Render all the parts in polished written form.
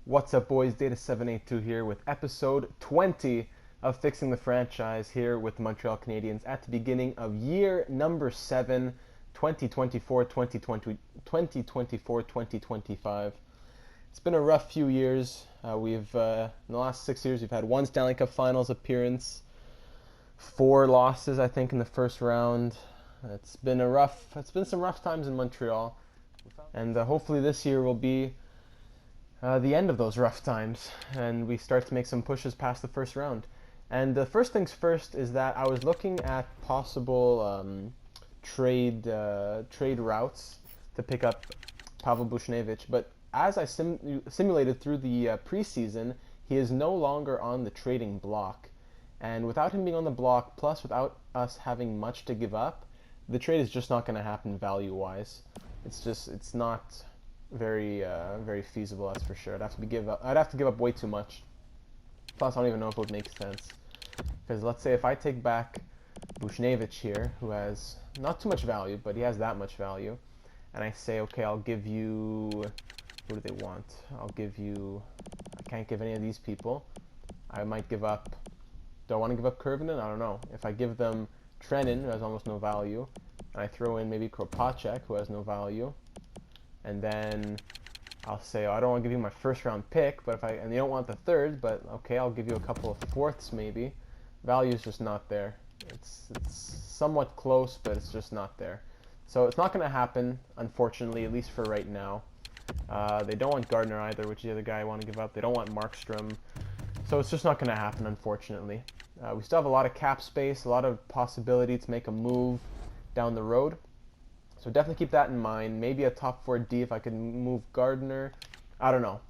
What's up, boys? Data782 here with episode 20 of Fixing the Franchise here with the Montreal Canadiens at the beginning of year number 7, 2024-2025. It's been a rough few years. In the last 6 years, we've had one Stanley Cup Finals appearance, 4 losses, I think, in the first round. It's been some rough times in Montreal, and hopefully this year will be the end of those rough times, and we start to make some pushes past the first round. And the first things first is that I was looking at possible trade routes to pick up Pavel Buchnevich, but as I simulated through the preseason, he is no longer on the trading block. And without him being on the block, plus without us having much to give up, the trade is just not going to happen value-wise. It's not very feasible, that's for sure. I'd have to give up way too much. Plus, I don't even know if it would make sense. Because let's say if I take back Buchnevich here, who has not too much value, but he has that much value, and I say, okay, I'll give you... Who do they want? I can't give any of these people. I might give up... Do I want to give up Kurvinen? I don't know. If I give them Trenin, who has almost no value, and I throw in maybe Kropacek, who has no value, and then I'll say, oh, I don't want to give you my first round pick, and you don't want the third, but okay, I'll give you a couple of fourths maybe. Value is just not there. It's somewhat close, but it's just not there. So it's not going to happen, unfortunately, at least for right now. They don't want Gardner either, which is the other guy I want to give up. They don't want Markstrom. So it's just not going to happen, unfortunately. We still have a lot of cap space, a lot of possibility to make a move down the road. So definitely keep that in mind. Maybe a top 4D if I could move Gardner. I don't know.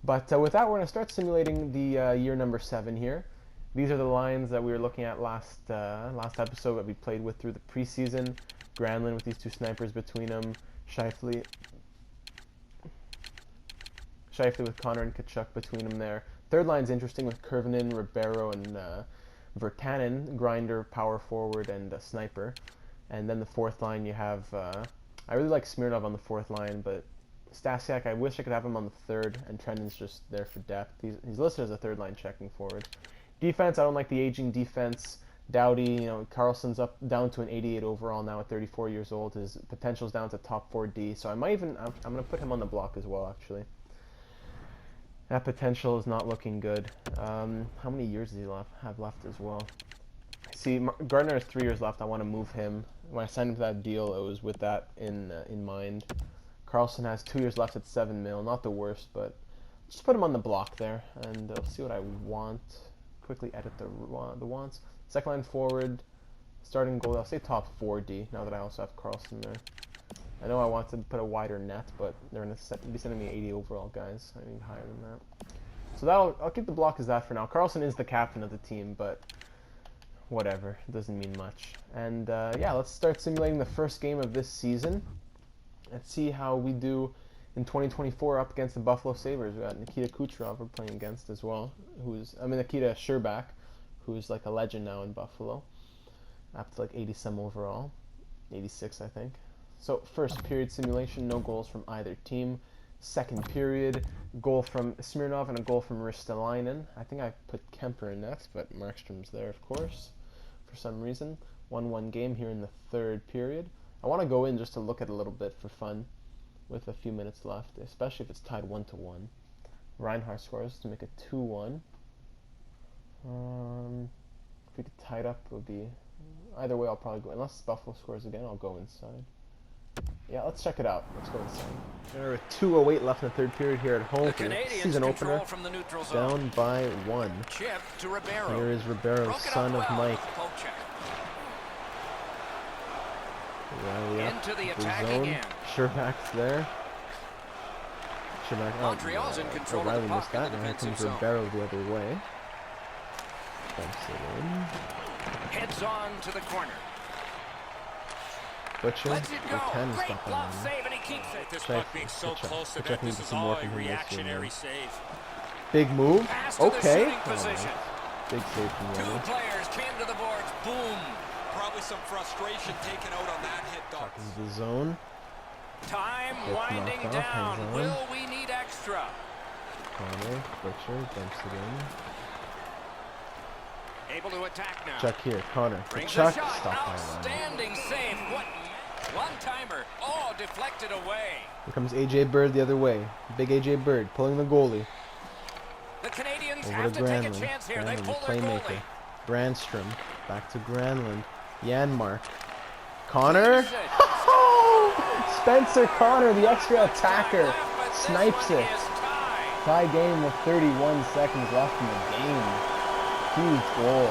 But with that, we're going to start simulating the year number 7 here. These are the lines that we were looking at last episode that we played with through the preseason. Granlund with these two snipers between them. Scheifele with Connor and Tkachuk between them there. Third line's interesting with Kurvinen, Ribeiro, and Virtanen. Grinder, power forward, and sniper. And then the fourth line, you have, I really like Smirnov on the fourth line, but Stasiak, I wish I could have him on the third, and Trenton's just there for depth. He's listed as a third line checking forward. Defense, I don't like the aging defense. Doughty, Carlson's down to an 88 overall now at 34 years old. His potential's down to top 4D, so I'm going to put him on the block as well, actually. That potential is not looking good. How many years does he have left as well? See, Gardner has 3 years left. I want to move him. When I signed him to that deal, it was with that in mind. Carlson has 2 years left at 7 mil. Not the worst, but just put him on the block there, and I'll see what I want. Quickly edit the wants. Second line forward, starting goal. I'll say top 4D. Now that I also have Carlson there. I know I want to put a wider net, but they're going to be sending me 80 overall guys. I need higher than that. So I'll keep the block as that for now. Carlson is the captain of the team, but whatever, it doesn't mean much. And yeah, let's start simulating the first game of this season. Let's see how we do in 2024 up against the Buffalo Sabres. We got Nikita Kucherov we're playing against as well, Nikita Sherbak, who's like a legend now in Buffalo, up to like 80 some overall, 86 I think. So first period simulation, no goals from either team. Second period, goal from Smirnov and a goal from Ristolainen. I think I put Kemper in next, but Markstrom's there, of course, for some reason. 1-1 game here in the third period. I want to go in just to look at it a little bit for fun with a few minutes left, especially if it's tied 1-1. Reinhardt scores to make it 2-1. If we could tie it up, it would be... Either way, I'll probably go... Unless Buffalo scores again, I'll go inside. Yeah, let's check it out. Let's go inside. There are 2:08 left in the third period here at home for the season opener. Down by 1. Chip to Ribeiro. Here is Ribeiro, son of Mike. Riley up into the the attack zone. again. Sherbak's there. Montreal's in control of Riley the missed puck in that. the Now here defensive comes zone. Ribeiro the other way. Dumps it in. Heads on to the corner. Butcher. Lets it go. Virtanen's Great got that glove one. save, and he keeps it. This Check, puck being so check. close to Check net, needs this to is see more all a from him this reactionary game. save. Big move. Pass to the Okay. shooting position. Big save from Two Riley. players came to the boards. Boom. Probably some frustration taken out on that hit, Doc. This is the zone. Time Gets winding knocked off, down. hangs on. Will we need extra? Connor, Butcher, dumps it in. Able to attack now. Chuck here, Connor. Brings Chuck, a shot. stop by line. Outstanding save. What? One-timer. Oh, deflected away. Here comes AJ Bird the other way. Big AJ Bird pulling the goalie. The Canadiens Over have to to take a Granlund. chance here. They Granlund, pull their playmaker. goalie. Brandstrom, back to Granlund. Janmark. Connor. Here's it. Spencer Connor, the extra attacker, Left, but this snipes one it. is tied. Tie game with 31 seconds left in the game. Huge goal.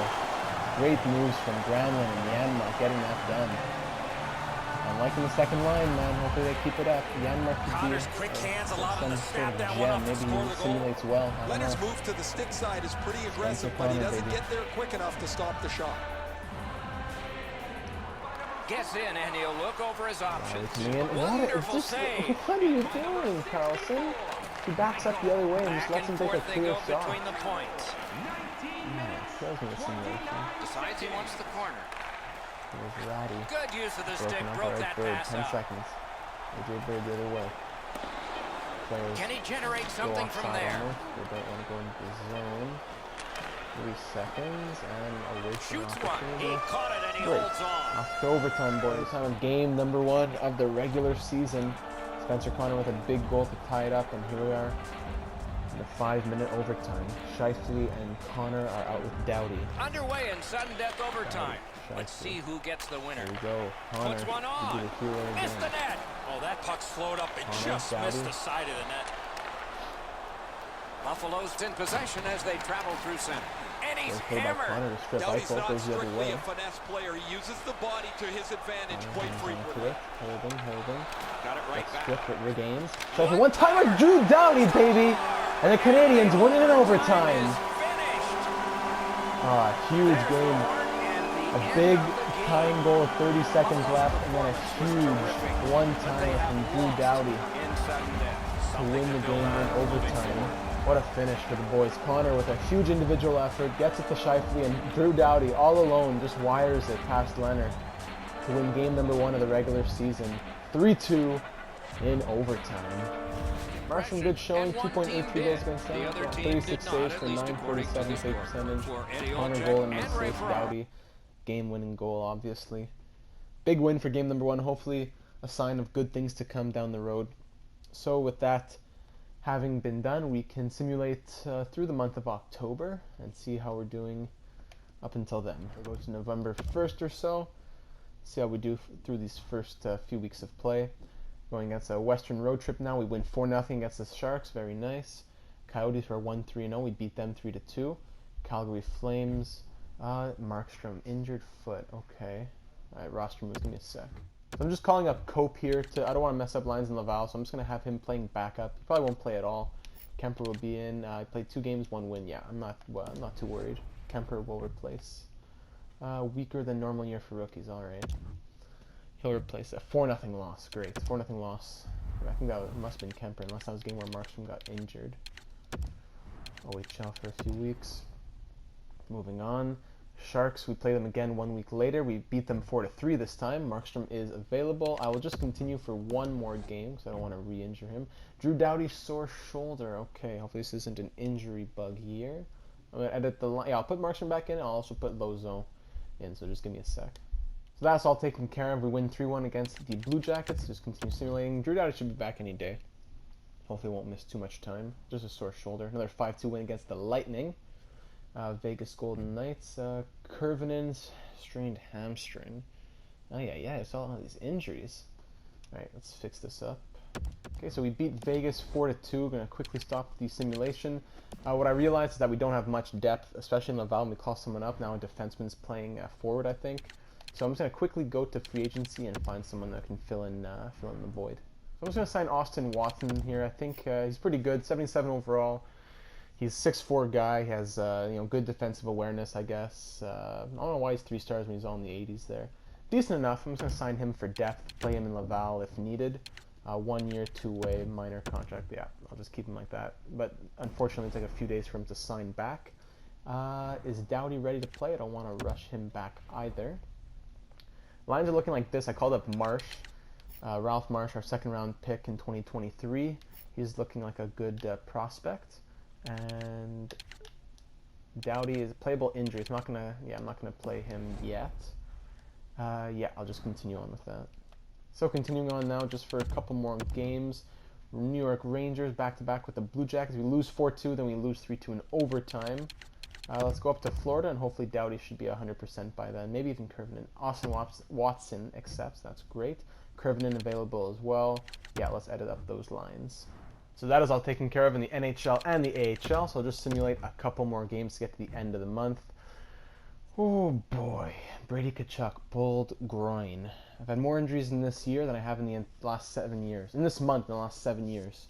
Great moves from Granlund and Janmark getting that done. I'm liking the second line, man. Hopefully they keep it up. Janmark could be Connor's quick hands allowed him to some snap sort that of one gem. up to Maybe score he the goal. simulates well. I don't Leonard's know. move to the stick side is pretty aggressive, Spencer but he Connor, doesn't baby. get there quick enough to stop the shot. Gets in and he'll look over his options. Coming in. Wonderful save. What are you doing, Carlson? He backs up the other way and just Back lets him and take a forth they clear go shot. between the points. Shows me a simulation. Decides he wants the corner. There's Ratty. Good use of the stick. Broken up. Broke Alright, that Bird. pass 10 up. seconds. AJ Bird the other way. Players Can he generate go something from offside there? almost. They don't want to go into the zone. 3 seconds and a waste of Shoots one. opportunity. He caught it and he Great. holds on. Off to overtime, boys. Time of game number 1 of the regular season. Spencer Connor with a big goal to tie it up, and here we are in the 5-minute overtime. Shifley and Connor are out with Doughty. Underway in sudden death overtime. Shifley. Let's see who gets the winner. There we go. Connor Puts one could on. be the hero Missed the again. net. Oh, that puck's flowed up and Connor, just Doughty. missed the side of the net. Buffalo's in possession as they travel through center. And he's Great play by Connor hammered. to strip Doughty's Eichel. not Goes the other strictly way. a finesse player. He uses the body to his advantage quite Connor frequently. holding. Got it right back. Strip it regains. So for one-timer, Drew Doughty, baby! And the Canadiens win it in overtime. Finished. Huge game. A big tying goal with 30 seconds left, and then a huge one-timer from Drew Doughty In sudden death. to win the game in overtime. What a finish for the boys. Connor with a huge individual effort, gets it to Shifley, and Drew Doughty all alone just wires it past Leonard to win game number 1 of the regular season. 3-2 in overtime. Marshall, good showing, 2.83 goals against them, 36 saves for 947 save percentage. Connor goal and assist, Doughty, game-winning goal, obviously. Big win for game number 1, hopefully a sign of good things to come down the road. So with that having been done, we can simulate through the month of October and see how we're doing up until then. We'll go to November 1st or so, see how we do through these first few weeks of play. Going against a Western road trip now. We win 4-0 against the Sharks, very nice. Coyotes were 1-3-0, we beat them 3-2. Calgary Flames, Markstrom, injured foot, okay. Alright, roster moves, give me a sec. So I'm just calling up Cope here. I don't want to mess up lines in Laval, so I'm just going to have him playing backup. He probably won't play at all. Kemper will be in. He played 2 games, 1 win. Yeah, I'm not too worried. Kemper will replace. Weaker than normal year for rookies. All right. He'll replace a 4-0 loss. Great, 4-0 loss. I think that must have been Kemper, unless that was a game where Markstrom got injured. OHL for a few weeks. Moving on. Sharks, we play them again 1 week later. We beat them 4-3 this time. Markstrom is available. I will just continue for 1 more game because I don't want to re-injure him. Drew Doughty, sore shoulder. Okay, hopefully this isn't an injury bug here. I'm going to edit the line. Yeah, I'll put Markstrom back in. I'll also put Lozo in, so just give me a sec. So that's all taken care of. We win 3-1 against the Blue Jackets. Just continue simulating. Drew Doughty should be back any day. Hopefully won't miss too much time. Just a sore shoulder. Another 5-2 win against the Lightning. Vegas Golden Knights, Kurvanen's strained hamstring. Oh yeah, it's all these injuries. Alright, let's fix this up. Okay, so we beat Vegas 4-2. Gonna quickly stop the simulation. What I realized is that we don't have much depth, especially in Laval when we call someone up. Now a defenseman's playing forward, I think. So I'm just gonna quickly go to free agency and find someone that can fill in the void. So I'm just gonna sign Austin Watson here. I think he's pretty good, 77 overall. He's a 6'4" guy. He has good defensive awareness, I guess. I don't know why he's 3 stars when he's all in the 80s there. Decent enough. I'm just going to sign him for depth, play him in Laval if needed. 1 year, 2-way, minor contract. Yeah, I'll just keep him like that. But unfortunately, it's like a few days for him to sign back. Is Doughty ready to play? I don't want to rush him back either. Lines are looking like this. I called up Marsh. Ralph Marsh, our 2nd round pick in 2023. He's looking like a good prospect. And Doughty is a playable injury. I'm not gonna play him yet. Yeah, I'll just continue on with that. So continuing on now, just for a couple more games. New York Rangers back-to-back with the Blue Jackets. We lose 4-2, then we lose 3-2 in overtime. Let's go up to Florida, and hopefully Doughty should be 100% by then. Maybe even Kurvinen. Austin Watson accepts. That's great. Kurvinen available as well. Yeah, let's edit up those lines. So that is all taken care of in the NHL and the AHL. So I'll just simulate a couple more games to get to the end of the month. Oh boy, Brady Tkachuk, pulled groin. I've had more injuries in this year than I have in the last 7 years. In this month, in the last 7 years.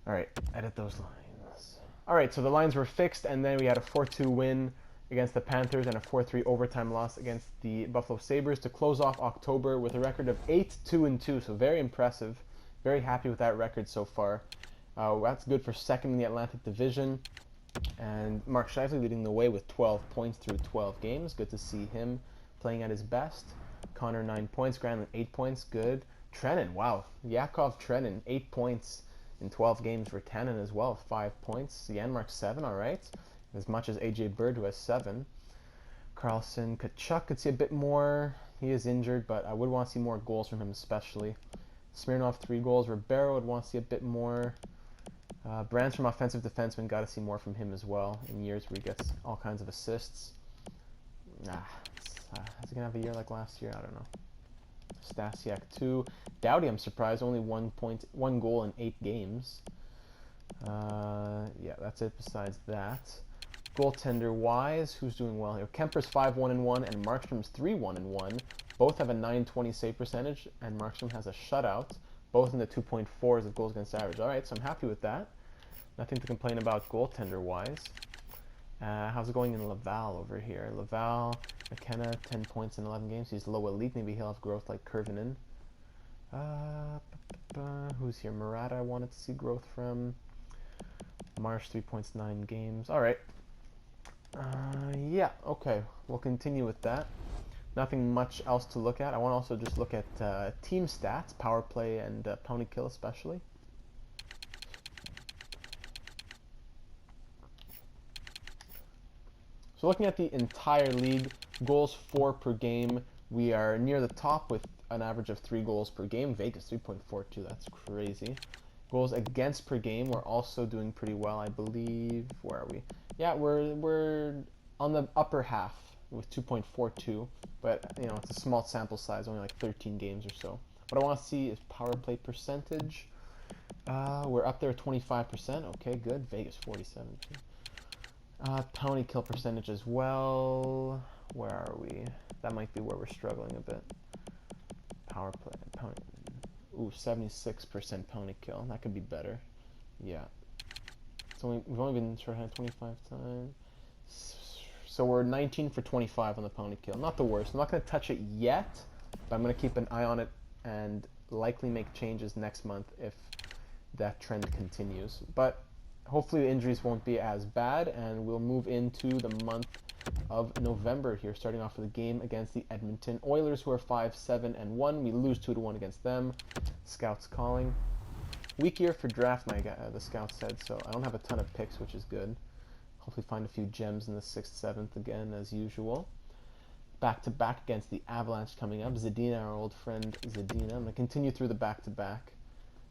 All right, edit those lines. All right, so the lines were fixed, and then we had a 4-2 win against the Panthers and a 4-3 overtime loss against the Buffalo Sabres to close off October with a record of 8-2-2. So very impressive. Very happy with that record so far. That's good for second in the Atlantic Division. And Mark Scheifele leading the way with 12 points through 12 games. Good to see him playing at his best. Connor 9 points, Granlund 8 points, good. Trenin, wow. Yakov Trenin, 8 points in 12 games for Tannen as well, 5 points. Janmark 7, all right. As much as AJ Bird, who has 7. Carlson, Tkachuk could see a bit more. He is injured, but I would want to see more goals from him especially. Smirnov 3 goals. Ribeiro would want to see a bit more. Brandstrom, offensive defenseman, got to see more from him as well in years where he gets all kinds of assists. Is he going to have a year like last year? I don't know. Stasiak 2. Doughty, I'm surprised, only 1 goal in 8 games. Yeah, that's it besides that. Goaltender-wise, who's doing well here? Kemper's 5-1-1 and Markstrom's 3-1-1. Both have a .920 save percentage, and Markstrom has a shutout, both in the 2.4s of goals against average. All right, so I'm happy with that. Nothing to complain about goaltender-wise. How's it going in Laval over here? Laval, McKenna, 10 points in 11 games. He's low elite. Maybe he'll have growth like Kurvinen. Who's here? Murata, I wanted to see growth from. Marsh, 3 points, 9 games. All right. Yeah, okay. We'll continue with that. Nothing much else to look at. I want to also just look at team stats, power play and penalty kill especially. So looking at the entire league, goals for per game, we are near the top with an average of 3 goals per game. Vegas 3.42, that's crazy. Goals against per game, we're also doing pretty well, I believe. Where are we? Yeah, we're on the upper half with 2.42, but you know, it's a small sample size, only like 13 games or so. What I want to see is power play percentage. We're up there at 25%. Okay, good. Vegas 47. Penalty kill percentage as well. Where are we? That might be where we're struggling a bit. Power play. Ooh, 76% penalty kill. That could be better. Yeah. We've only been shorthanded 25 times. So we're 19 for 25 on the penalty kill. Not the worst. I'm not going to touch it yet, but I'm going to keep an eye on it and likely make changes next month if that trend continues. But hopefully the injuries won't be as bad, and we'll move into the month of November here, starting off with a game against the Edmonton Oilers, who are 5-7-1. We lose 2-1 against them. Scouts calling. Weak year for draft night, the scouts said, so I don't have a ton of picks, which is good. Hopefully find a few gems in the 6th, 7th again, as usual. Back-to-back against the Avalanche coming up. Zadina, our old friend Zadina. I'm going to continue through the back-to-back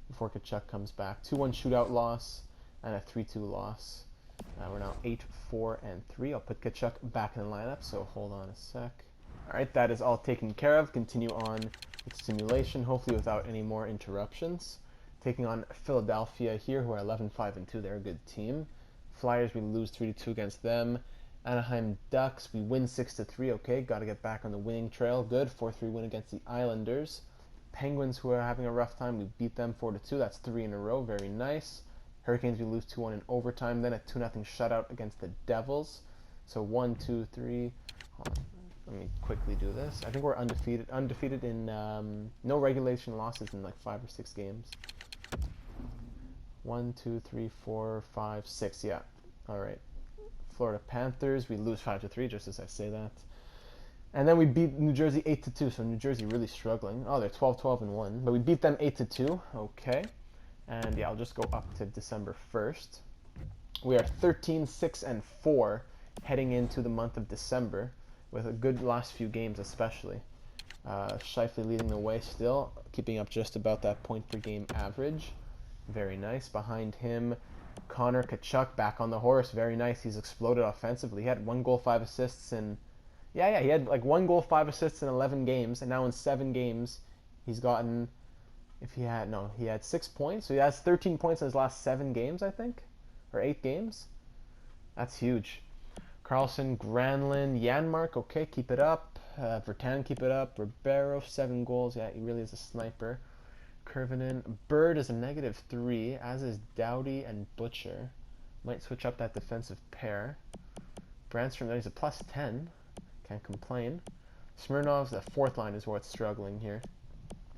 before Tkachuk comes back. 2-1 shootout loss and a 3-2 loss. We're now 8-4-3. I'll put Tkachuk back in the lineup, so hold on a sec. Alright, that is all taken care of. Continue on with simulation, hopefully without any more interruptions. Taking on Philadelphia here, who are 11-5-2. They're a good team. Flyers, we lose 3-2 against them. Anaheim Ducks, we win 6-3. Okay, got to get back on the winning trail. Good, 4-3 win against the Islanders. Penguins, who are having a rough time, we beat them 4-2. That's 3 in a row. Very nice. Hurricanes, we lose 2-1 in overtime. Then a 2-0 shutout against the Devils. So 1, 2, 3. Hold on. Let me quickly do this. I think we're undefeated. Undefeated in no regulation losses in like 5 or 6 games. 1, 2, 3, 4, 5, 6. Yeah. All right. Florida Panthers, we lose 5-3, just as I say that. And then we beat New Jersey 8-2. So New Jersey really struggling. Oh, they're 12-12-1, but we beat them 8-2. Okay. And yeah, I'll just go up to December 1st. We are 13-6-4 heading into the month of December with a good last few games especially. Shifley leading the way still, keeping up just about that point per game average. Very nice. Behind him, Connor Tkachuk back on the horse. Very nice. He's exploded offensively. He had 1 goal, 5 assists in... Yeah, he had like 1 goal, 5 assists in 11 games, and now in 7 games, he's gotten... He had 6 points, so he has 13 points in his last 7 games, I think, or 8 games. That's huge. Carlson, Granlund, Janmark, okay, keep it up. Vertan, keep it up. Ribeiro, 7 goals. Yeah, he really is a sniper. Kurvinen. Bird is a -3, as is Doughty and Butcher. Might switch up that defensive pair. Brandstrom, he's a +10. Can't complain. Smirnov's the 4th line is what's struggling here.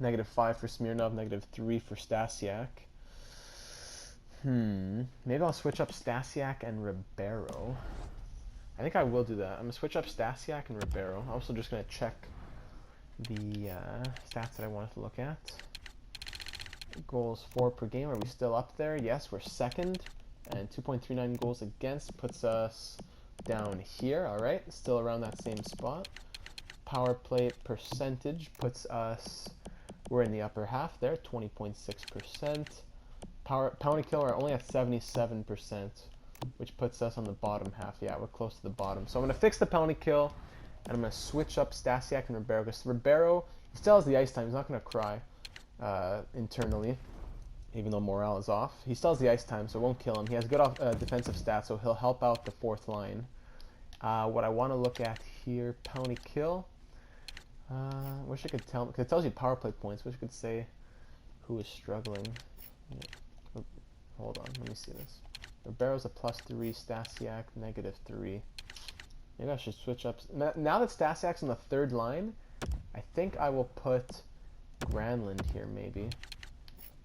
-5 for Smirnov, -3 for Stasiak. Maybe I'll switch up Stasiak and Ribeiro. I think I will do that. I'm going to switch up Stasiak and Ribeiro. I'm also just going to check the stats that I wanted to look at. Goals for per game. Are we still up there? Yes, we're 2nd. And 2.39 goals against puts us down here. All right, still around that same spot. Power play percentage puts us... We're in the upper half there, 20.6%. Pound kill are only at 77%, which puts us on the bottom half. Yeah, we're close to the bottom. So I'm going to fix the penalty kill, and I'm going to switch up Stasiak and Ribeiro. Because Ribeiro, he still has the ice time. He's not going to cry internally, even though morale is off. He still has the ice time, so it won't kill him. He has good defensive stats, so he'll help out the 4th line. What I want to look at here, penalty kill. Wish I could tell, because it tells you power play points. Wish I could say who is struggling. Yeah. Hold on, let me see this. Ribeiro's a +3, Stasiak -3. Maybe I should switch up. Now that Stasiak's on the 3rd line, I think I will put Granlund here maybe.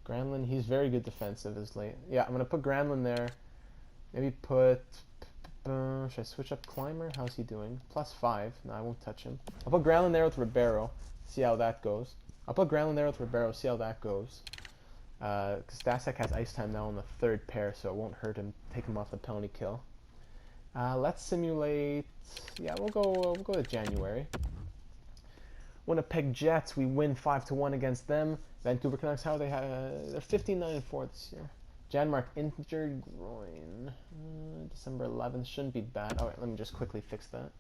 Granlund, he's very good defensive as late. Yeah, I'm going to put Granlund there. Maybe put... should I switch up Clymer? How's he doing? +5. No, I won't touch him. I'll put Granlund there with Ribeiro. See how that goes. I'll put Granlund there with Ribeiro. See how that goes. Because Stasiak has ice time now on the 3rd pair, so it won't hurt him. Take him off the penalty kill. Let's simulate. Yeah, we'll go to January. Winnipeg Jets. We win 5-1 against them. Vancouver Canucks. How are they? They're 15-9-4 this year. Janmark injured groin. December 11th shouldn't be bad. All right, let me just quickly fix that.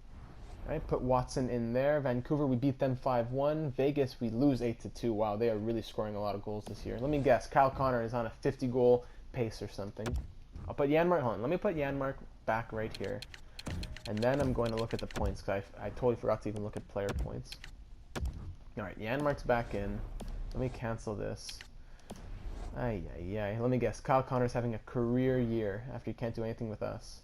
All right, put Watson in there. Vancouver, we beat them 5-1. Vegas, we lose 8-2. Wow, they are really scoring a lot of goals this year. Let me guess. Kyle Connor is on a 50-goal pace or something. I'll put Janmark. Hold on. Let me put Janmark back right here, and then I'm going to look at the points because I totally forgot to even look at player points. All right, Janmark's back in. Let me cancel this. Ay. Let me guess. Kyle Connor's having a career year after he can't do anything with us.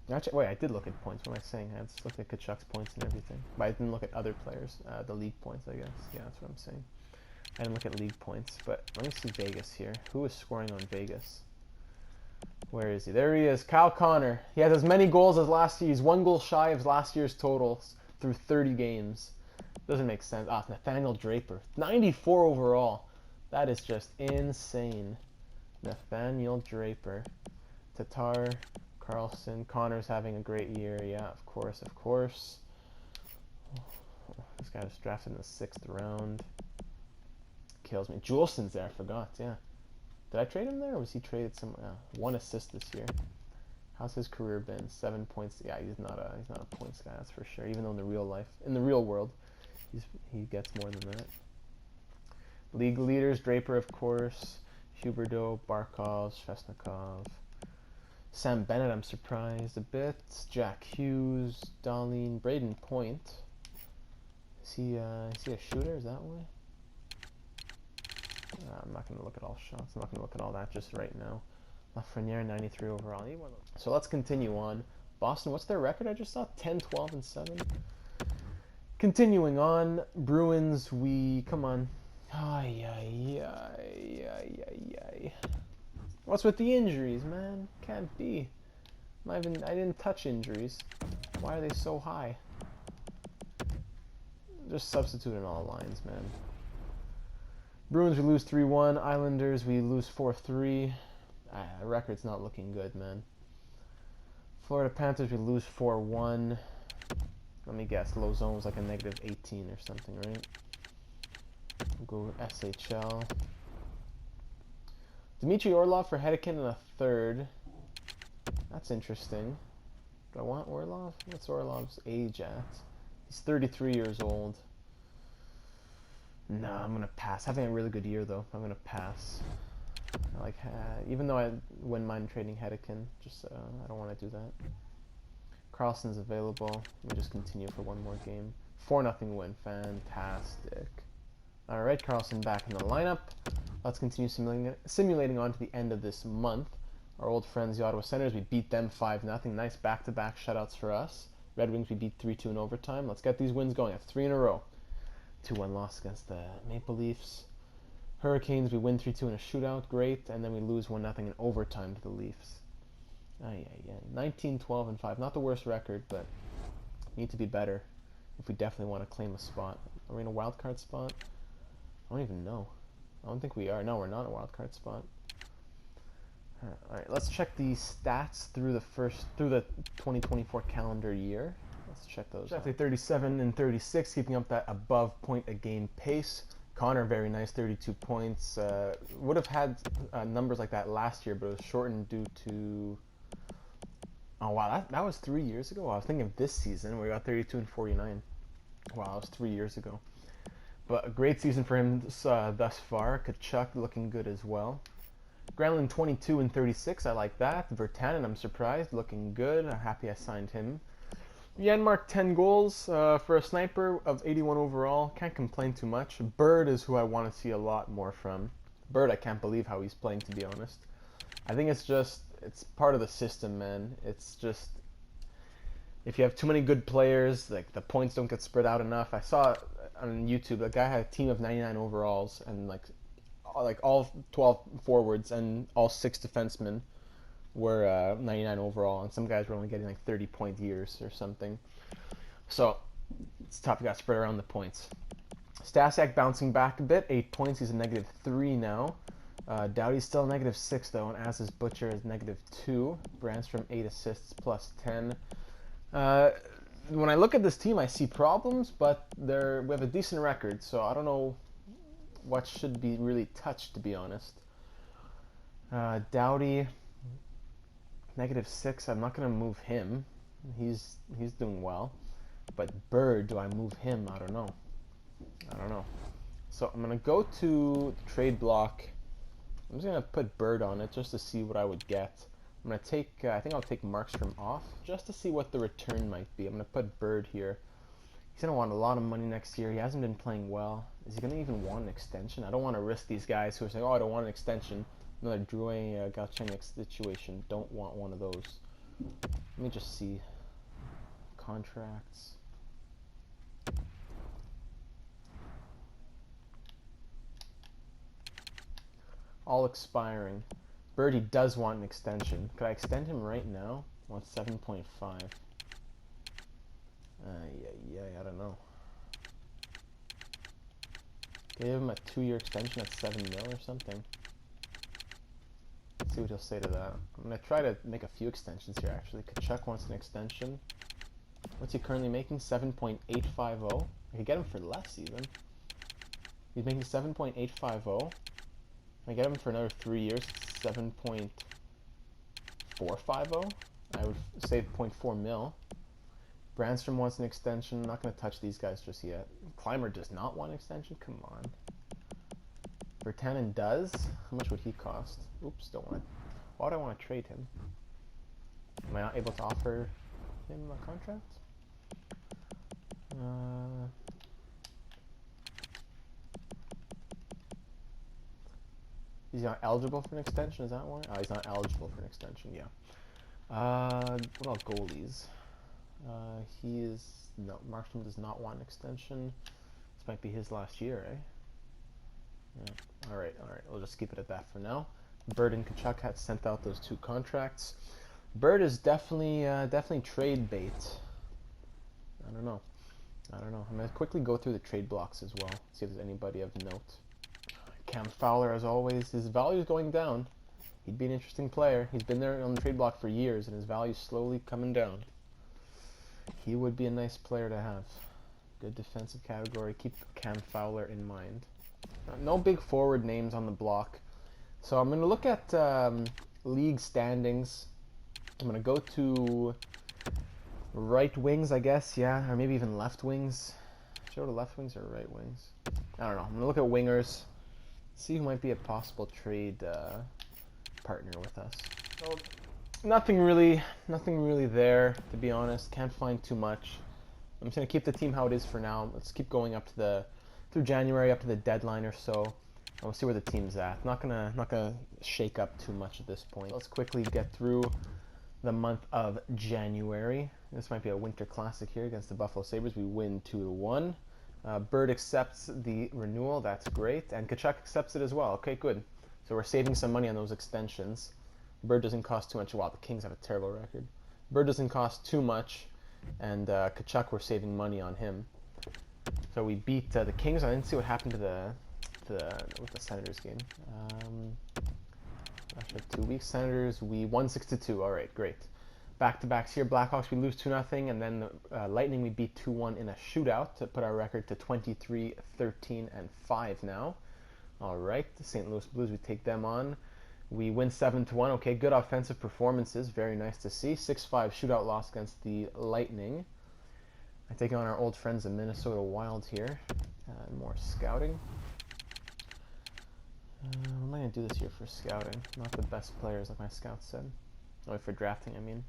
Actually, wait, I did look at points. What am I saying? I just looked at Tkachuk's points and everything. But I didn't look at other players. The league points, I guess. Yeah, that's what I'm saying. I didn't look at league points. But let me see Vegas here. Who is scoring on Vegas? Where is he? There he is. Kyle Connor. He has as many goals as last year. He's 1 goal shy of last year's totals through 30 games. Doesn't make sense. Nathaniel Draper. 94 overall. That is just insane. Nathaniel Draper. Tatar, Carlson, Connor's having a great year. Yeah, of course. This guy was drafted in the 6th round. Kills me. Julesen's there, I forgot, yeah. Did I trade him there, or was he traded somewhere? 1 assist this year. How's his career been? 7 points. Yeah, he's not a points guy, that's for sure. Even though in the real world, he gets more than that. League leaders, Draper, of course, Huberdeau, Barkov, Svechnikov, Sam Bennett, I'm surprised a bit, Jack Hughes, Darlene, Braden Point. Is he a shooter? Is that why? I'm not going to look at all shots. I'm not going to look at all that just right now. Lafreniere, 93 overall. So let's continue on. Boston, what's their record? I just saw 10, 12, and 7. Continuing on, Bruins, come on. Ay. What's with the injuries, man? Can't be. I didn't touch injuries. Why are they so high? Just substitute in all lines, man. Bruins, we lose 3-1. Islanders, we lose 4-3. The record's not looking good, man. Florida Panthers, we lose 4-1. Let me guess, low zone was like a negative 18 or something, right? We'll go SHL. Dmitry Orlov for Hedeken in a third. That's interesting. Do I want Orlov? What's Orlov's age at? He's 33 years old. No, I'm gonna pass. Having a really good year though. I'm gonna pass. Like, even though I wouldn't mind trading Hedeken, just I don't want to do that. Carlson's available. Let me just continue for one more game. 4-0 win. Fantastic. All right, Carlson back in the lineup. Let's continue simulating on to the end of this month. Our old friends, the Ottawa Senators, we beat them 5-0. Nice back-to-back shutouts for us. Red Wings, we beat 3-2 in overtime. Let's get these wins going. That's 3 in a row. 2-1 loss against the Maple Leafs. Hurricanes, we win 3-2 in a shootout. Great. And then we lose 1-0 in overtime to the Leafs. 19-12-5. Not the worst record, but need to be better if we definitely want to claim a spot. Are we in a wild card spot? I don't even know. I don't think we are. No, we're not in a wild card spot. All right, let's check the stats through the 2024 calendar year. Let's check those. Definitely 37 and 36, keeping up that above point a game pace. Connor, very nice, 32 points. Would have had numbers like that last year, but it was shortened due to. Oh wow, that was 3 years ago. I was thinking of this season where we got 32 and 49. Wow, that was 3 years ago. But a great season for him thus far. Kachuk looking good as well. Granlund 22 and 36, I like that. Virtanen, I'm surprised, looking good. I'm happy I signed him. Janmark 10 goals for a sniper of 81 overall. Can't complain too much. Bird is who I want to see a lot more from. Bird, I can't believe how he's playing, to be honest. I think it's part of the system, man. It's just, if you have too many good players, like the points don't get spread out enough. I saw on YouTube, a guy had a team of 99 overalls and like all 12 forwards and all 6 defensemen were 99 overall, and some guys were only getting like 30-point years or something. So it's tough. You got to spread around the points. Stasiak bouncing back a bit, 8 points. He's a -3 now. Doughty's still a -6 though, and as is Butcher is -2. Brandstrom 8 assists plus 10. When I look at this team, I see problems, but we have a decent record, so I don't know what should be really touched, to be honest. Doughty, -6. I'm not going to move him. He's doing well. But Bird, do I move him? I don't know. So I'm going to go to the trade block. I'm just going to put Bird on it just to see what I would get. I'm going to take, I think I'll take Markstrom off just to see what the return might be. I'm going to put Bird here. He's going to want a lot of money next year. He hasn't been playing well. Is he going to even want an extension? I don't want to risk these guys who are saying, oh, I don't want an extension. Another Drouin Galchenyuk situation. Don't want one of those. Let me just see. Contracts. All expiring. Birdie does want an extension. Could I extend him right now? Wants 7.5. I don't know. Give him a 2-year extension at 7 mil or something. Let's see what he'll say to that. I'm gonna try to make a few extensions here actually. Kachuk wants an extension. What's he currently making? 7.850. I could get him for less even. He's making 7.850. I get him for another 3 years. 7.450. I would save 0.4 mil. Brandstrom wants an extension. I'm not going to touch these guys just yet. Clymer does not want an extension? Come on. Virtanen does. How much would he cost? Oops, don't want to. Why would I want to trade him? Am I not able to offer him a contract? He's not eligible for an extension, is that why? Oh, he's not eligible for an extension, yeah. What about goalies? No, Markstrom does not want an extension. This might be his last year, eh? Yeah. Alright, we'll just keep it at that for now. Bird and Kachuk had sent out those 2 contracts. Bird is definitely trade bait. I don't know. I'm going to quickly go through the trade blocks as well, see if there's anybody of note. Cam Fowler, as always, his value is going down. He'd be an interesting player. He's been there on the trade block for years, and his value is slowly coming down. He would be a nice player to have. Good defensive category. Keep Cam Fowler in mind. No big forward names on the block. So I'm going to look at league standings. I'm going to go to right wings, I guess, yeah, or maybe even left wings. Should I go to left wings or right wings? I don't know. I'm going to look at wingers, see who might be a possible trade partner with us. So nothing really there, to be honest. Can't find too much. I'm just going to keep the team how it is for now. Let's keep going up to through January, up to the deadline or so. And we'll see where the team's at. Not gonna shake up too much at this point. Let's quickly get through the month of January. This might be a winter classic here against the Buffalo Sabres. We win 2-1. Bird accepts the renewal. That's great. And Tkachuk accepts it as well. Okay, good. So we're saving some money on those extensions. Bird doesn't cost too much. Wow, the Kings have a terrible record. Bird doesn't cost too much. And Tkachuk, we're saving money on him. So we beat the Kings. I didn't see what happened to with the Senators game. After 2 weeks, Senators, we won 6-2. All right, great. Back-to-backs here. Blackhawks, we lose 2-0, and then the Lightning, we beat 2-1 in a shootout to put our record to 23-13 and 5 now. All right, the St. Louis Blues, we take them on. We win 7-1. Okay, good offensive performances. Very nice to see. 6-5 shootout loss against the Lightning. I take on our old friends, the Minnesota Wild here. More scouting. What am I going to do this year for scouting? Not the best players, like my scouts said. Oh, for drafting, I mean.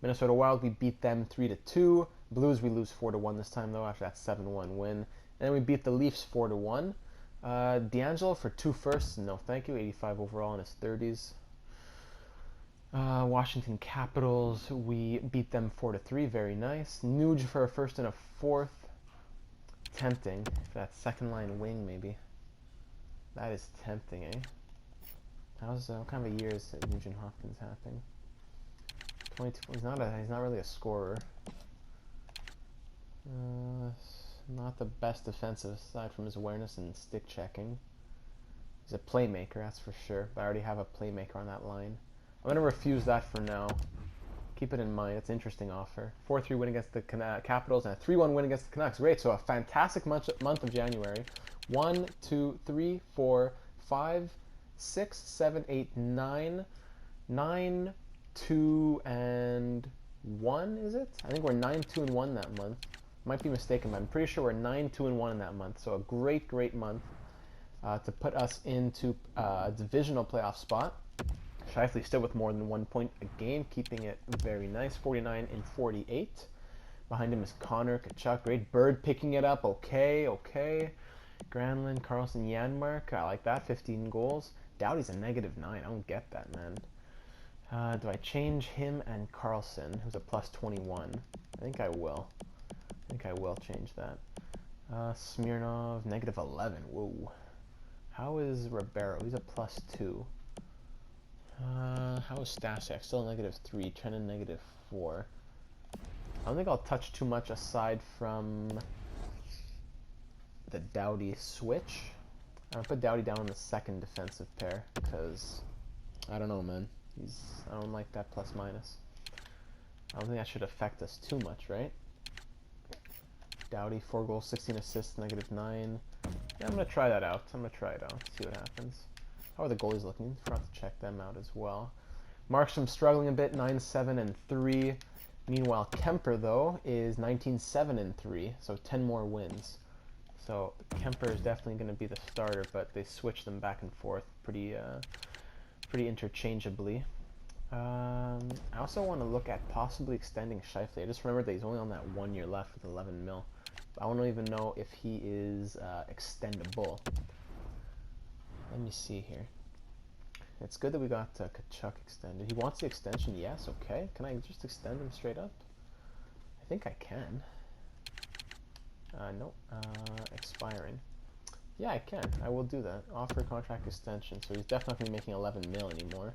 Minnesota Wild, we beat them 3-2. Blues, we lose 4-1 this time, though, after that 7-1 win. And then we beat the Leafs 4-1. D'Angelo for 2 firsts. No, thank you. 85 overall in his 30s. Washington Capitals, we beat them 4-3. Very nice. Nuge for a first and a fourth. Tempting. For that second line wing, maybe. That is tempting, eh? What kind of a year is Nugent Hopkins having? 22. He's not really a scorer. Not the best defensive aside from his awareness and stick checking. He's a playmaker, that's for sure. But I already have a playmaker on that line. I'm gonna refuse that for now. Keep it in mind. It's an interesting offer. 4-3 win against the Capitals and a 3-1 win against the Canucks. Great. So a fantastic month of January. 1, 2, 3, 4, 5, 6, 7, 8, 9, 9, 2, and 1, is it? I think we're 9, 2, and 1 that month. Might be mistaken, but I'm pretty sure we're 9, 2, and 1 in that month. So a great month to put us into a divisional playoff spot. Shifley still with more than 1 point a game, keeping it very nice. 49 and 48. Behind him is Connor, Tkachuk. Great. Bird picking it up. Okay. Granlund, Carlson, Janmark. I like that. 15 goals. Doughty's a -9. I don't get that, man. Do I change him and Carlson, who's a +21? I think I will. Change that. Smirnov, -11. Whoa. How is Ribeiro? He's a +2. How is Stashak? Still -3. Trennan -4. I don't think I'll touch too much aside from the Doughty switch. I'll put Doughty down on the second defensive pair because I don't know, man. I don't like that +-. I don't think that should affect us too much, right? Doughty, 4 goals, 16 assists, -9. Yeah, I'm gonna try that out. See what happens. How are the goalies looking? Forgot to check them out as well. Markstrom struggling a bit, 9-7 and 3. Meanwhile, Kemper though is 19-7 and 3, so 10 more wins. So Kemper is definitely going to be the starter, but they switch them back and forth pretty interchangeably. I also want to look at possibly extending Shifley. I just remembered that he's only on that 1 year left with 11 mil. I don't even know if he is extendable. Let me see here. It's good that we got Tkachuk extended. He wants the extension, yes, okay. Can I just extend him straight up? I think I can. No, expiring. Yeah, I can. I will do that. Offer contract extension. So he's definitely not going to be making 11 mil anymore.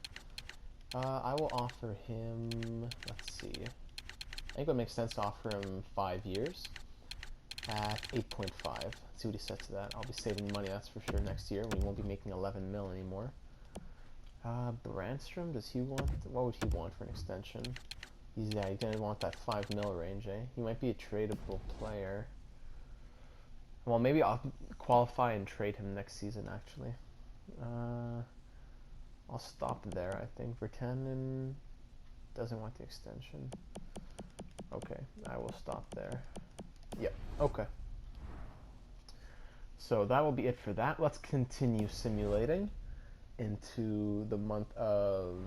I will offer him, let's see. I think it would make sense to offer him 5 years. at 8.5. Let's see what he says to that. I'll be saving money, that's for sure, next year. We won't be making 11 mil anymore. Brandstrom, does he want... What would he want for an extension? He's gonna want that 5 mil range, eh? He might be a tradable player. Well, maybe I'll qualify and trade him next season, actually. I'll stop there, I think. Vertanen doesn't want the extension. Okay, I will stop there. Yep, okay. So that will be it for that. Let's continue simulating into the month of...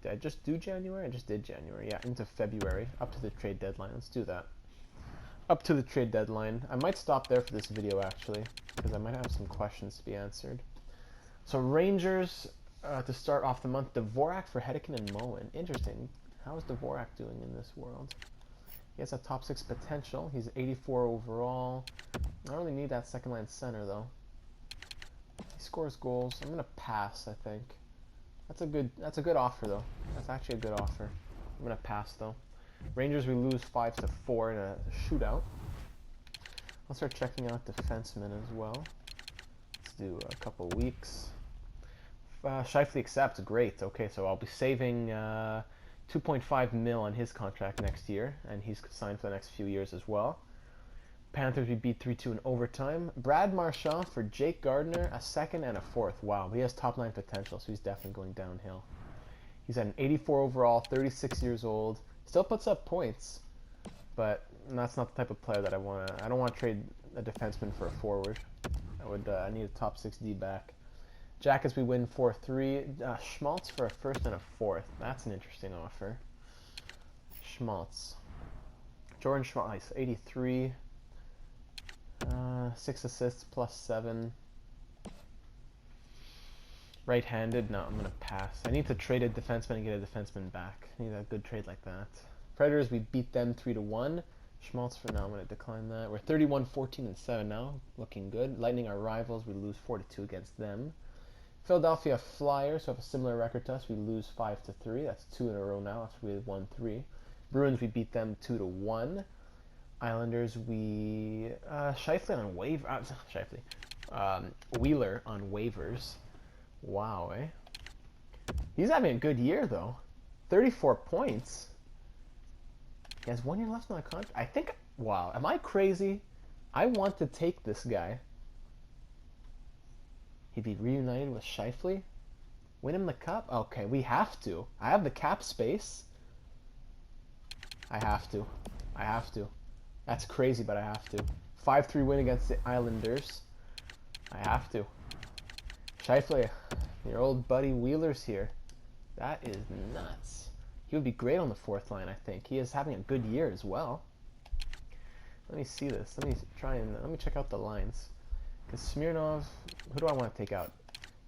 did I just do January? I just did January. Yeah, into February, up to the trade deadline. Let's do that. Up to the trade deadline. I might stop there for this video, actually, because I might have some questions to be answered. So Rangers, to start off the month, Dvorak for Hedeken and Moen. Interesting. How is Dvorak doing in this world? He has a top 6 potential. He's 84 overall. I don't really need that second line center, though. He scores goals. I'm gonna pass, I think. That's a good offer, though. That's actually a good offer. I'm gonna pass, though. Rangers, we lose 5-4 in a shootout. I'll start checking out defensemen as well. Let's do a couple weeks. Scheifele accepts. Great. Okay, so I'll be saving 2.5 mil on his contract next year, and he's signed for the next few years as well. Panthers, we beat 3-2 in overtime. Brad Marchand for Jake Gardiner, a second and a fourth. Wow, he has top 9 potential, so he's definitely going downhill. He's at an 84 overall, 36 years old. Still puts up points, but that's not the type of player that I want to... I don't want to trade a defenseman for a forward. I need a top 6 D back. Jackets, we win 4-3. Schmaltz for a first and a fourth. That's an interesting offer. Schmaltz. Jordan Schmaltz, 83. 6 assists plus 7. Right-handed? No, I'm going to pass. I need to trade a defenseman and get a defenseman back. I need a good trade like that. Predators, we beat them 3-1. Schmaltz for now, I'm going to decline that. We're 31-14-7 now. Looking good. Lightning, our rivals, we lose 4-2 against them. Philadelphia Flyers, who have a similar record to us, we lose 5-3. That's 2 in a row now after we won 3. Bruins, we beat them 2-1. Islanders, we... Scheifele on waiver... Wheeler on waivers. Wow, eh? He's having a good year, though. 34 points. He has 1 year left on the contract. I think... Wow, am I crazy? I want to take this guy. He'd be reunited with Scheifele? Win him the cup? Okay, we have to. I have the cap space. I have to. I have to. That's crazy, but I have to. 5-3 win against the Islanders. I have to. Scheifele, your old buddy Wheeler's here. That is nuts. He would be great on the fourth line, I think. He is having a good year as well. Let me see this. Let me check out the lines. Because Smirnov, who do I want to take out?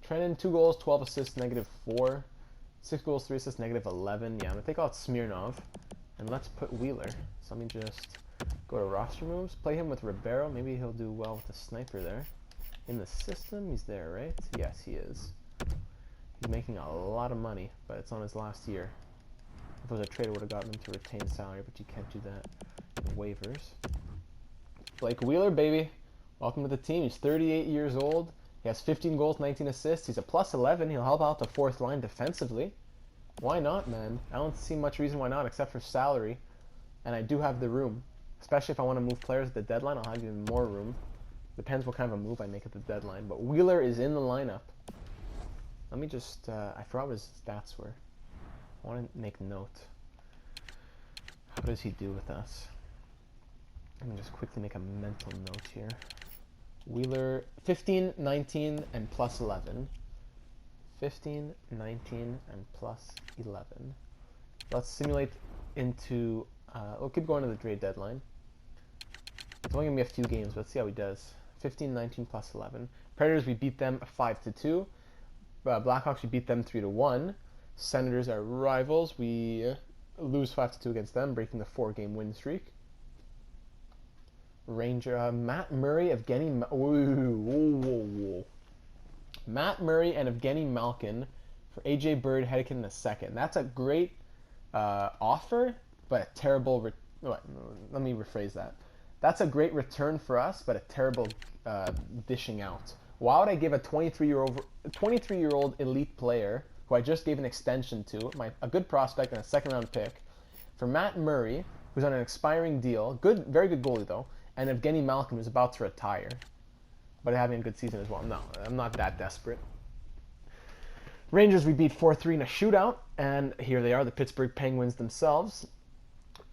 Trennan, 2 goals, 12 assists, -4. 6 goals, 3 assists, -11. Yeah, I'm going to take out Smirnov. And let's put Wheeler. So let me just go to roster moves. Play him with Ribeiro. Maybe he'll do well with the sniper there. In the system, he's there, right? Yes, he is. He's making a lot of money, but it's on his last year. If it was a trade, I would have gotten him to retain salary, but you can't do that in waivers. Blake Wheeler, baby. Welcome to the team. He's 38 years old. He has 15 goals, 19 assists. He's a +11. He'll help out the fourth line defensively. Why not, man? I don't see much reason why not, except for salary. And I do have the room. Especially if I want to move players at the deadline, I'll have even more room. Depends what kind of a move I make at the deadline. But Wheeler is in the lineup. Let me just... I forgot what his stats were. I want to make note. How does he do with us? Let me just quickly make a mental note here. Wheeler, 15, 19, and +11. 15, 19, and +11. Let's simulate into... we'll keep going to the trade deadline. It's only going to be a few games, but let's see how he does. 15, 19, +11. Predators, we beat them 5-2. Blackhawks, we beat them 3-1. Senators, our rivals, we lose 5-2 against them, breaking the 4-game win streak. Ranger, Matt Murray, Evgeny... Matt Murray and Evgeny Malkin for AJ Bird, Hedeken in a second. That's a great offer, but a terrible... let me rephrase that. That's a great return for us, but a terrible dishing out. Why would I give a 23-year-old elite player, who I just gave an extension to, a good prospect and a second-round pick, for Matt Murray, who's on an expiring deal, very good goalie though, and Evgeny Malkin, who's about to retire, but having a good season as well? No, I'm not that desperate. Rangers, we beat 4-3 in a shootout, and here they are, the Pittsburgh Penguins themselves.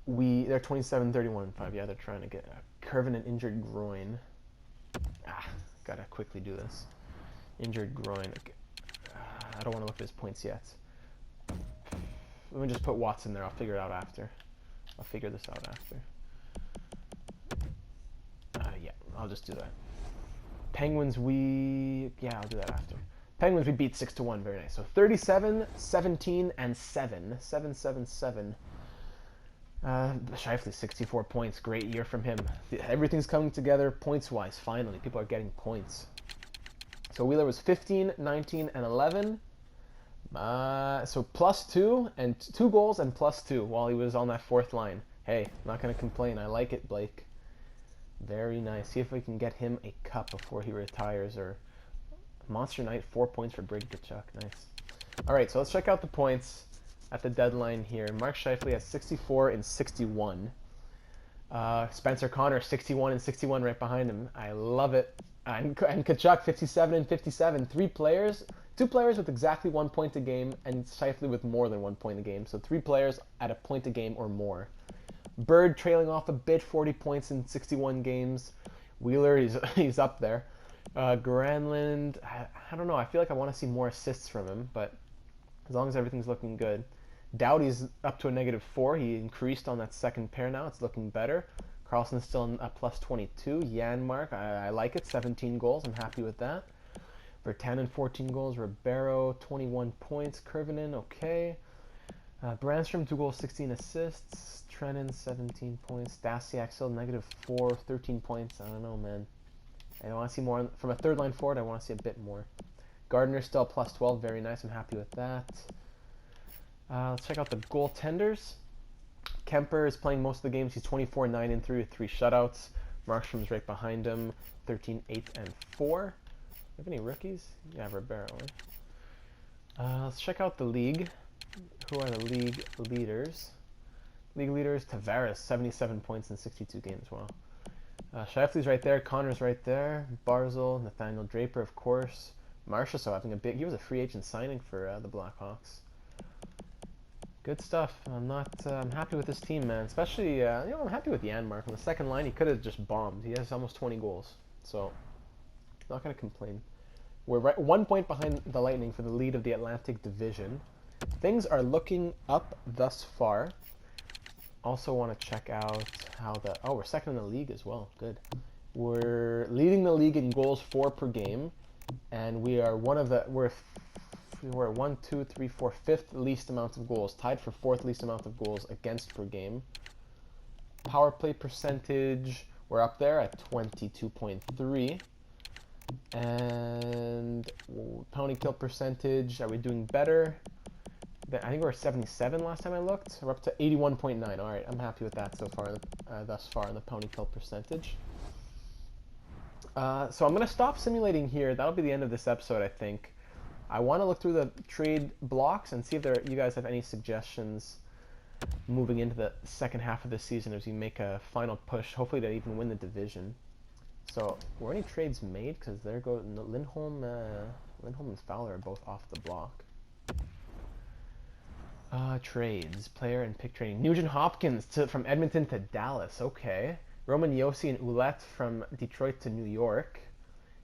They're 27-31-5. Yeah, they're trying to get Kervin an injured groin. Gotta quickly do this. Injured groin. Okay. I don't want to look at his points yet. Let me just put Watson there. I'll figure it out after. I'll figure this out after. Yeah, I'll just do that. Penguins, I'll do that after. Penguins, we beat 6-1. Very nice. So 37, 17, and 7. 7-7-7. Scheifele, 64 points. Great year from him. Everything's coming together points-wise, finally. People are getting points. So Wheeler was 15, 19, and 11. So +2, and 2 goals and +2 while he was on that fourth line. Hey, not going to complain. I like it, Blake. Very nice. See if we can get him a cup before he retires, or Monster Night, 4 points for Brady Tkachuk. Nice. All right, so let's check out the points at the deadline here. Mark Scheifele has 64 and 61. Spencer Connor, 61 and 61 right behind him. I love it. And Tkachuk, 57 and 57. Two players with exactly 1 point a game, and Scheifele with more than 1 point a game. So 3 players at a point a game or more. Bird trailing off a bit, 40 points in 61 games. Wheeler, he's up there. Granlund, I don't know. I feel like I want to see more assists from him, but as long as everything's looking good. Doughty's up to a -4. He increased on that second pair now. It's looking better. Carlson's still a +22. Janmark, I like it. 17 goals. I'm happy with that. Virtanen, 14 goals. Ribeiro, 21 points. Kervinen, okay. Brandstrom, 2 goals, 16 assists. Trennan, 17 points. Stasiak, still -4, 13 points. I don't know, man. I want to see more. From a third line forward, I want to see a bit more. Gardner still +12. Very nice. I'm happy with that. Let's check out the goaltenders. Kemper is playing most of the games. He's 24, 9 and 3 with 3 shutouts. Markstrom's right behind him, 13, 8 and 4. Do you have any rookies? Yeah, Ribeiro. Let's check out the league. Who are the league leaders? League leaders, Tavares, 77 points in 62 games. Wow. Scheifele's right there. Connor's right there. Barzal, Nathaniel Draper, of course. Marchessault having he was a free agent signing for the Blackhawks. Good stuff. I'm happy with this team, man. Especially, I'm happy with Janmark. On the second line, he could have just bombed. He has almost 20 goals. So, not going to complain. We're 1 point behind the Lightning for the lead of the Atlantic Division. Things are looking up thus far. Also want to check out how we're second in the league as well. Good. We're leading the league in goals for per game. And we are we're 1, 2, 3, 4, fifth least amount of goals, tied for 4th least amount of goals against per game. Power play percentage, we're up there at 22.3. And penalty kill percentage, are we doing better? I think we were 77 last time I looked. We're up to 81.9. All right, I'm happy with that so far, thus far in the penalty kill percentage. So I'm going to stop simulating here. That'll be the end of this episode, I think. I want to look through the trade blocks and see if you guys have any suggestions moving into the second half of the season as we make a final push, hopefully to even win the division. So, were any trades made? Because there go Lindholm and Fowler are both off the block. Trades, player and pick trading. Nugent Hopkins from Edmonton to Dallas. Okay. Roman Josi and Ouellette from Detroit to New York.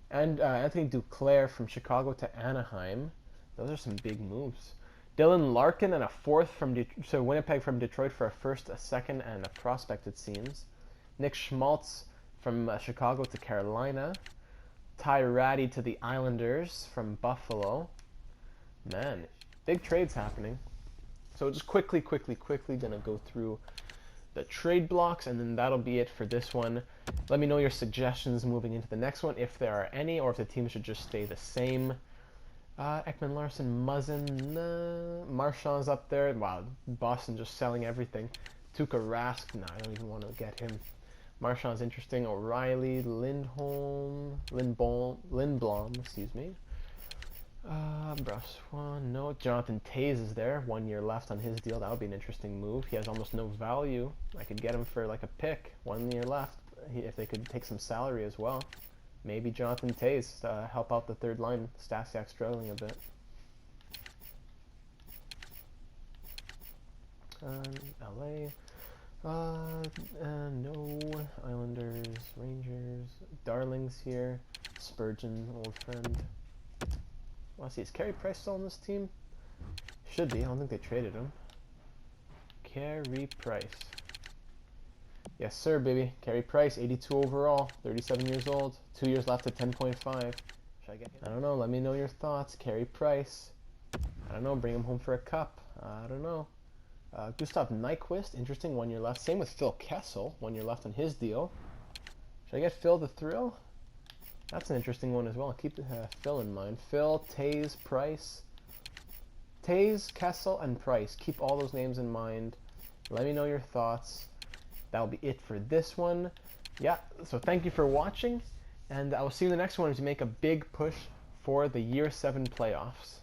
And Anthony Duclair from Chicago to Anaheim. Those are some big moves. Dylan Larkin and a 4th from Winnipeg from Detroit for a 1st, a 2nd, and a prospect, it seems. Nick Schmaltz from Chicago to Carolina. Ty Ratty to the Islanders from Buffalo. Man, big trades happening. So just quickly gonna go through the trade blocks, and then that'll be it for this one. Let me know your suggestions moving into the next one, if there are any, or if the team should just stay the same. Ekman Larson, Muzzin, Marchand's up there. Wow, Boston just selling everything. Tuukka Rask, no, I don't even want to get him. Marchand's interesting. O'Reilly, Lindblom, excuse me. Brossois, no. Jonathan Toews is there. 1 year left on his deal. That would be an interesting move. He has almost no value. I could get him for like a pick. 1 year left. If they could take some salary as well. Maybe Jonathan Toews to help out the third line. Stasiak struggling a bit. LA. No. Islanders, Rangers, Darlings here. Spurgeon, old friend. Let's see, is Carey Price still on this team? Should be. I don't think they traded him. Carey Price. Yes, sir, baby. Carey Price, 82 overall, 37 years old, 2 years left at 10.5. Should I get him? I don't know. Let me know your thoughts. Carey Price. I don't know. Bring him home for a cup. I don't know. Gustav Nyquist, interesting. 1 year left. Same with Phil Kessel. 1 year left on his deal. Should I get Phil the Thrill? That's an interesting one as well. Keep Phil in mind. Phil, Toews, Price. Toews, Kessel, and Price. Keep all those names in mind. Let me know your thoughts. That'll be it for this one. Yeah, so thank you for watching. And I will see you in the next one as we make a big push for the Year 7 playoffs.